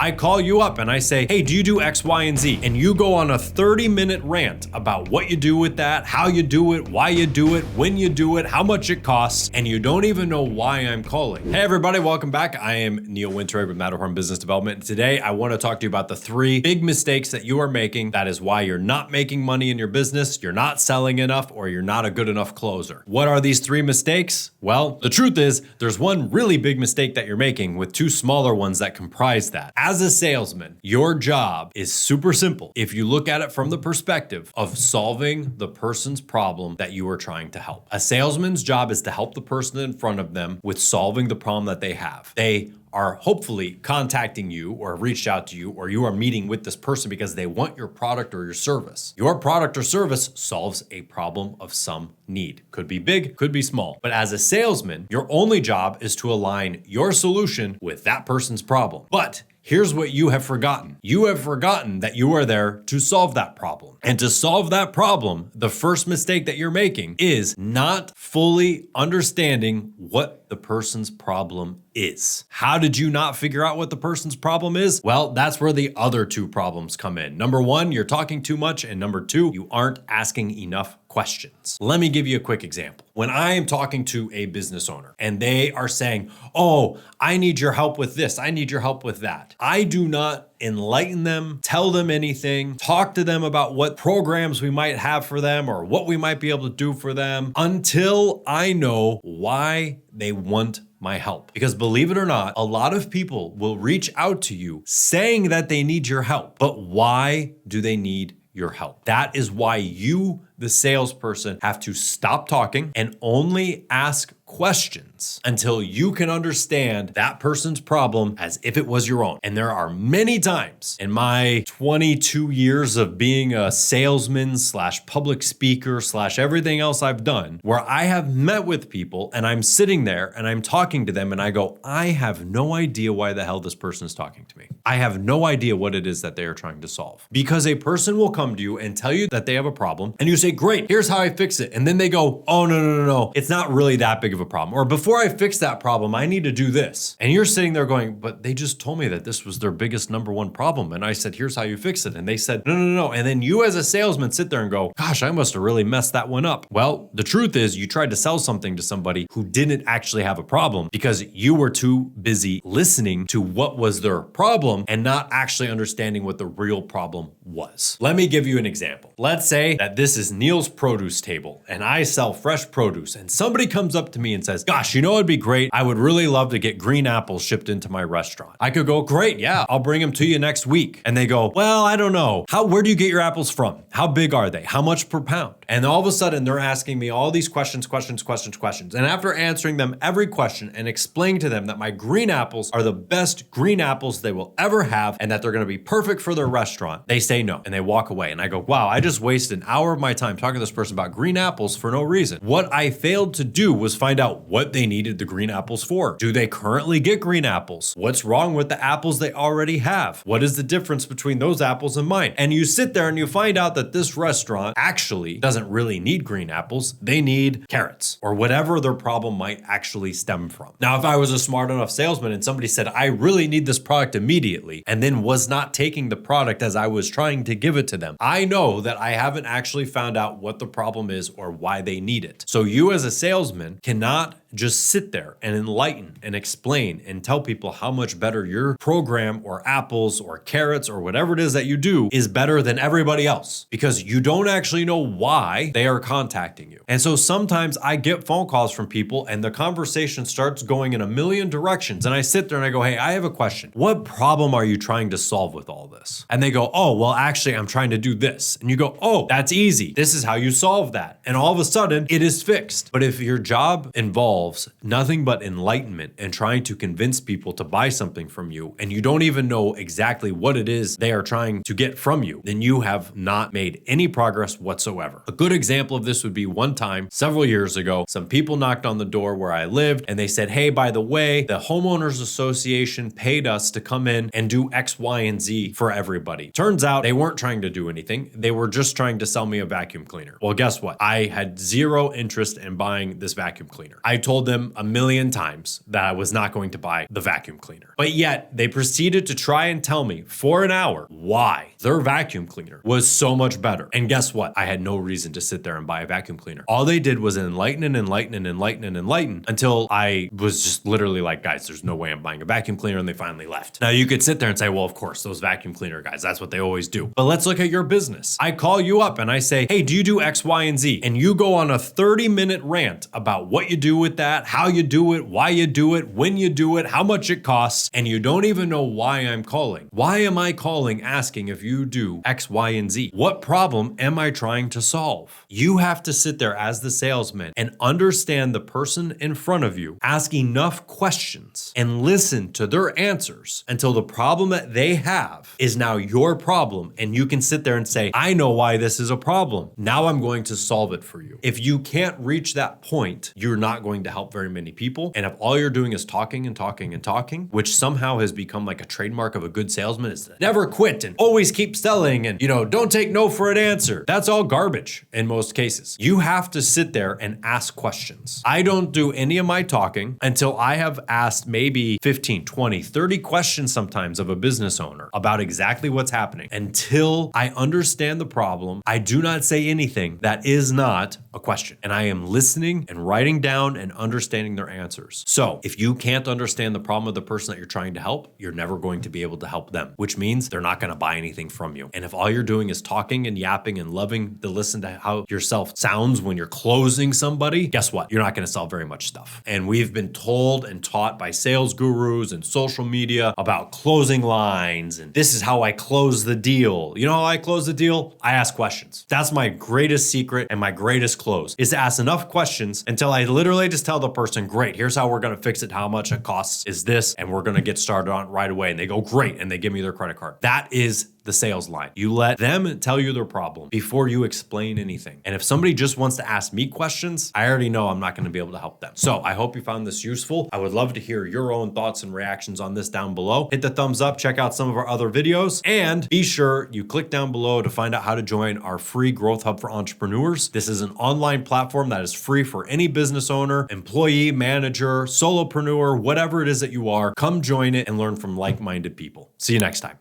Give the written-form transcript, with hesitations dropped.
I call you up and I say, hey, do you do X, Y, and Z? And you go on a 30-minute rant about what you do with that, how you do it, why you do it, when you do it, how much it costs, and you don't even know why I'm calling. Hey everybody, welcome back. I am Neil Winterberg with Matterhorn Business Development. Today, I want to talk to you about the 3 big mistakes that you are making. That is why you're not making money in your business, you're not selling enough, or you're not a good enough closer. What are these 3 mistakes? Well, the truth is, there's one really big mistake that you're making with 2 smaller ones that comprise that. As a salesman, your job is super simple if you look at it from the perspective of solving the person's problem that you are trying to help. A salesman's job is to help the person in front of them with solving the problem that they have. They are hopefully contacting you or reached out to you, or you are meeting with this person because they want your product or your service. Your product or service solves a problem of some need. Could be big, could be small. But as a salesman, your only job is to align your solution with that person's problem. But here's what you have forgotten. You have forgotten that you are there to solve that problem. And to solve that problem, the first mistake that you're making is not fully understanding what the person's problem is. How did you not figure out what the person's problem is? Well, that's where the other 2 problems come in. Number 1, you're talking too much. And number 2, you aren't asking enough questions. Let me give you a quick example. When I am talking to a business owner and they are saying, oh, I need your help with this, I need your help with that, I do not enlighten them, tell them anything, talk to them about what programs we might have for them or what we might be able to do for them until I know why they want my help. Because believe it or not, a lot of people will reach out to you saying that they need your help, but why do they need your help? That is why you, the salesperson, have to stop talking and only ask questions until you can understand that person's problem as if it was your own. And there are many times in my 22 years of being a salesman / public speaker / everything else I've done, where I have met with people and I'm sitting there and I'm talking to them and I go, I have no idea why the hell this person is talking to me. I have no idea what it is that they are trying to solve. Because a person will come to you and tell you that they have a problem and you say, great, here's how I fix it. And then they go, oh, no, it's not really that big of a problem. Or before I fix that problem, I need to do this. And you're sitting there going, but they just told me that this was their biggest number 1 problem. And I said, here's how you fix it. And they said, no. And then you as a salesman sit there and go, gosh, I must have really messed that one up. Well, the truth is you tried to sell something to somebody who didn't actually have a problem because you were too busy listening to what was their problem and not actually understanding what the real problem was. Let me give you an example. Let's say that this is Neil's produce table and I sell fresh produce and somebody comes up to me and says, gosh, you know what'd be great? I would really love to get green apples shipped into my restaurant. I could go, great, yeah, I'll bring them to you next week. And they go, well, I don't know. Where do you get your apples from? How big are they? How much per pound? And all of a sudden they're asking me all these questions. And after answering them every question and explaining to them that my green apples are the best green apples they will ever have and that they're going to be perfect for their restaurant, they say no and they walk away. And I go, wow, I just wasted an hour of my time talking to this person about green apples for no reason. What I failed to do was find out what they needed the green apples for. Do they currently get green apples? What's wrong with the apples they already have? What is the difference between those apples and mine? And you sit there and you find out that this restaurant actually doesn't really need green apples. They need carrots or whatever their problem might actually stem from. Now, if I was a smart enough salesman and somebody said, I really need this product immediately, and then was not taking the product as I was trying to give it to them, I know that I haven't actually found out what the problem is or why they need it. So you as a salesman cannot just sit there and enlighten and explain and tell people how much better your program or apples or carrots or whatever it is that you do is better than everybody else, because you don't actually know why they are contacting you. And so sometimes I get phone calls from people and the conversation starts going in a million directions. And I sit there and I go, hey, I have a question. What problem are you trying to solve with all this? And they go, oh, well, actually, I'm trying to do this. And you go, oh, that's easy. This is how you solve that. And all of a sudden it is fixed. But if your job involves nothing but enlightenment and trying to convince people to buy something from you, and you don't even know exactly what it is they are trying to get from you, then you have not made any progress whatsoever. A good example of this would be one time several years ago, some people knocked on the door where I lived and they said, hey, by the way, the homeowners association paid us to come in and do X, Y, and Z for everybody. Turns out they weren't trying to do anything. They were just trying to sell me a vacuum cleaner. Well, guess what? I had zero interest in buying this vacuum cleaner. I told them a million times that I was not going to buy the vacuum cleaner. But yet they proceeded to try and tell me for an hour why their vacuum cleaner was so much better. And guess what? I had no reason to sit there and buy a vacuum cleaner. All they did was enlighten until I was just literally like, guys, there's no way I'm buying a vacuum cleaner, and they finally left. Now you could sit there and say, well, of course, those vacuum cleaner guys, that's what they always do. But let's look at your business. I call you up and I say, hey, do you do X, Y, and Z? And you go on a 30-minute rant about what you do with that, how you do it, why you do it, when you do it, how much it costs, and you don't even know why I'm calling. Why am I calling asking if you do X, Y, and Z? What problem am I trying to solve? You have to sit there as the salesman and understand the person in front of you, ask enough questions and listen to their answers until the problem that they have is now your problem, and you can sit there and say, I know why this is a problem. Now I'm going to solve it for you. If you can't reach that point, you're not going to help very many people. And if all you're doing is talking and talking and talking, which somehow has become like a trademark of a good salesman, is never quit and always keep selling and, don't take no for an answer. That's all garbage in most cases. You have to sit there and ask questions. I don't do any of my talking until I have asked maybe 15, 20, 30 questions sometimes of a business owner about exactly what's happening. Until I understand the problem, I do not say anything that is not a question. And I am listening and writing down and understanding their answers. So if you can't understand the problem of the person that you're trying to help, you're never going to be able to help them, which means they're not going to buy anything from you. And if all you're doing is talking and yapping and loving to listen to how yourself sounds when you're closing somebody, guess what? You're not going to sell very much stuff. And we've been told and taught by sales gurus and social media about closing lines, and this is how I close the deal. You know how I close the deal? I ask questions. That's my greatest secret and my greatest close, is to ask enough questions until I literally just tell the person, great, here's how we're going to fix it. How much it costs is this, and we're going to get started on it right away. And they go, great. And they give me their credit card. That is the sales line. You let them tell you their problem before you explain anything. And if somebody just wants to ask me questions, I already know I'm not going to be able to help them. So I hope you found this useful. I would love to hear your own thoughts and reactions on this down below. Hit the thumbs up, check out some of our other videos, and be sure you click down below to find out how to join our free Growth Hub for Entrepreneurs. This is an online platform that is free for any business owner, employee, manager, solopreneur, whatever it is that you are. Come join it and learn from like-minded people. See you next time.